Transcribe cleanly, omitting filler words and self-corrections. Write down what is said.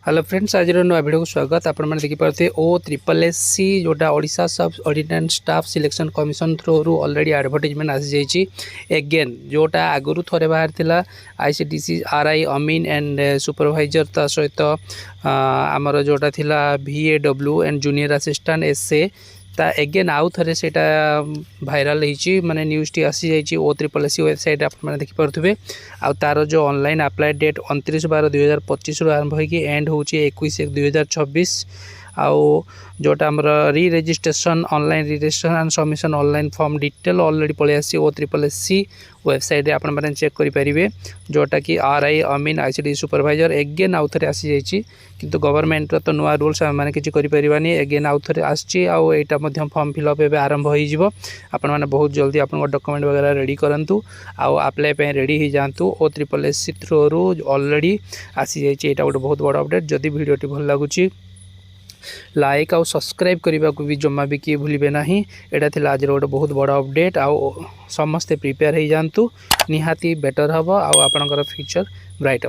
Hello friends, आज नुआ video को स्वागत। आपण मैंने देखिपे OSSC जोटा Odisha subordinate staff selection commission through already advertisement आसी जाइए। एगेन जोटा आगुरी थे बाहर थिला ICDC RI अमीन एंड सुपरवाइजर ता सहित आमर जोटा थिला VAW and junior assistant SA ता एगेन आउ थे से भाइराल होती माने न्यूज़ टी आसी जाइए। OSSC वेबसाइट आप देखिपे आ तार जो ऑनलाइन अप्लाई डेट 29/12/2025 आरंभ होगी एंड हूँ 21/1/2026 आउ जोटा आमर री registration online registration and submission online form detail already पलि आसी OSSC वेबसाइट रे आपण माने चेक करि परिबे जोटा कि RI अमीन ICDC सुपरवाइजर एगेन आउ थे आसी जाइए। किंतु गवर्नमेंट तो नुआ रूल्स मैंने किसी करें एगेन आउ थे आसी आईटा फॉर्म फिलअप एवं आरंभ हो आपण मैंने बहुत जल्दी आप डॉक्यूमेंट वगैरह रेडी करूँ आउ अप्लाई पे रेडी हो जातु। OSSC थ्रू ऑलरेडी आसी जाइए। यहाँ गोटे बहुत बड़ अपडेट। जदि वीडियोटी भल लगुच लाइक आउ सब्सक्राइब करने को भी जमा भी किए भूलिए ना। यहाँ थी आज गोटे बहुत बड़ अपडेट। आउ समस्ते प्रिपेयर हो जातु, निहाती बेटर हम आपणकर फ्यूचर ब्राइट।